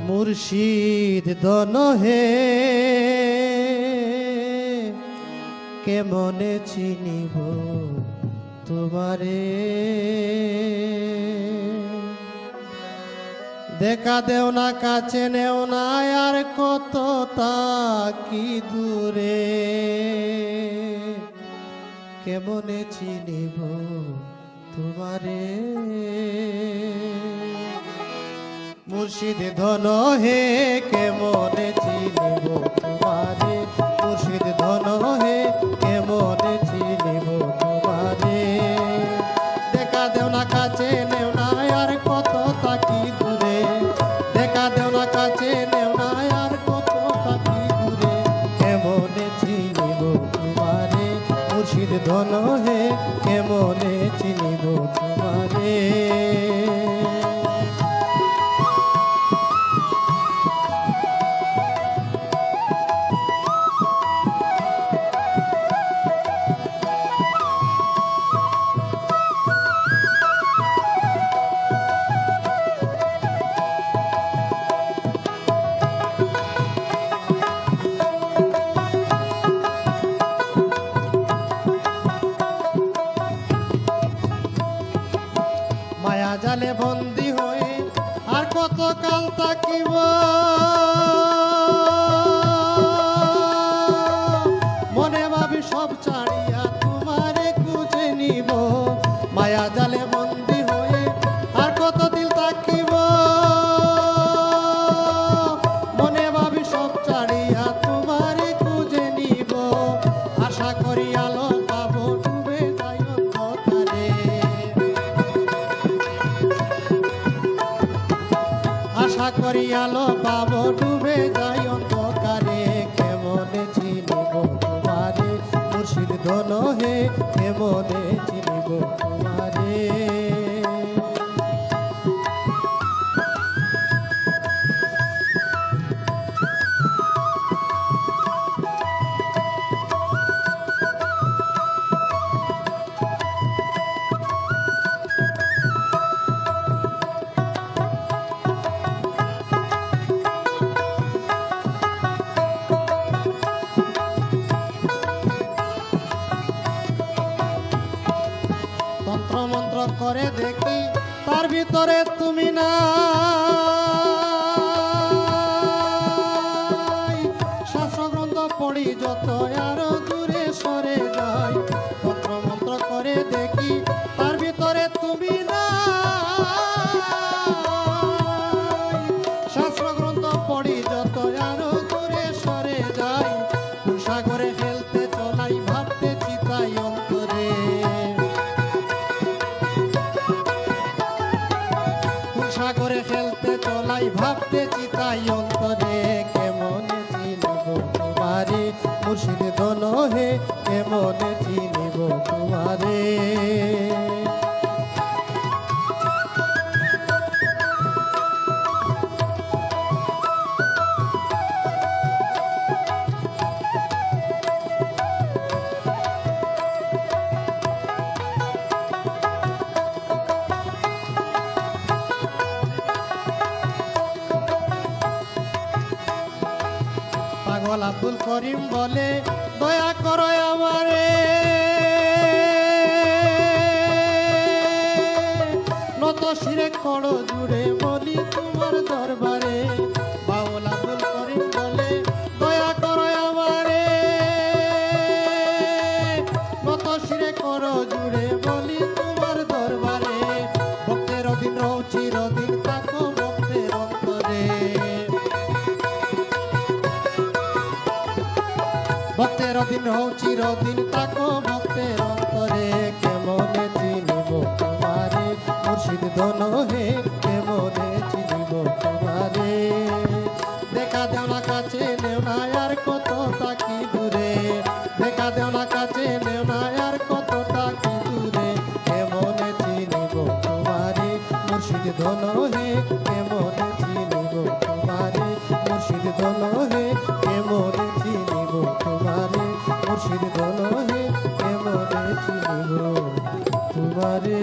মুর্শিদ ধন হে কেমনে চিনিব তোমারে, দেখা দেও না কাছে নেও না আর কত তাকি দূরে, কেমনে চিনিব তোমারে। মুর্শিদ ধন হে কেমনে চিনিব তোমারে, মুর্শিদ ধন হে কেমনে চিনিব তোমারে, দেখা দেও না কাছে নেও না আর কত তাকি দূরে, দেখা দেও না কাছে নেও না আর কত তাকি দূরে, কেমনে চিনিব তোমারে। মুর্শিদ ধন হে কেমনে চিনিব তোমারে। মায়া জালে বন্দী হয়ে আর কত কাল থাকিব, মনে ভাবি সব ছাড়িয়া তোমারে খুঁজে নিব। মায়া জালে বন্দী হয়ে আর কত দিন থাকিব, মনে ভাবি সব ছাড়িয়া তোমারে খুঁজে নিব। আশা করি আলো পাবো ডুবে যাই অন্ধকারে, আশা করি আলো পাবো ডুবে যাই অন্ধকারে, কেমনে চিনিব তোমারে। মুর্শিদ ধন হে কেমনে চিনিব তোমারে। মন্ত্র করে দেখি তার ভিতরে তুমি না, শাস্ত্র গ্রন্থ পড়ি যত আরো দূরে সরে যাই। মন্ত্র করে দেখি তার ভিতরে তুমি না, শাস্ত্র গ্রন্থ পড়ি যত আরো দূরে সরে যাই। সাগরে খেলতে চলাই ভাবতে চিতাই অন্তরে, সাগরে খেলতে চলাই ভাবতে চিতাই অন্তরে, কেমনে চিনিব তোমারে। মুর্শিদ ধন হে কেমনে চিনিব তোমারে। পাগল আব্দুল করিম বলে দয়া করো আমারে, নত শিরে করো জুড়ে বলি তোমার দরবারে। পাগল আব্দুল করিম বলে দয়া করো আমারে, নত শিরে করো জুড়ে বলি তোমার দরবারে। ভক্তের অধীন রও চিরদিন থাকো ভক্তের অন্তরে, ভক্তের অধীন হও চিরদিন থাকো ভক্তের অন্তরে, কেমনে চিনিব তোমারে। মুর্শিদ ধন হে কেমনে চিনিব তোমারে, দেখা দেও না কাছে নেও না আর কত তাকি দূরে, দেখা দেও না কাছে নেও না আর কত তাকি দূরে, কেমনে চিনিব তোমারে। মুর্শিদ ধন হে কেমনে চিনিব তোমারে, মুর্শিদ ধন হে কেমনে চিনিব তোমারে, মুর্শিদ ধন হে কেমনে চিনিব তোমারে।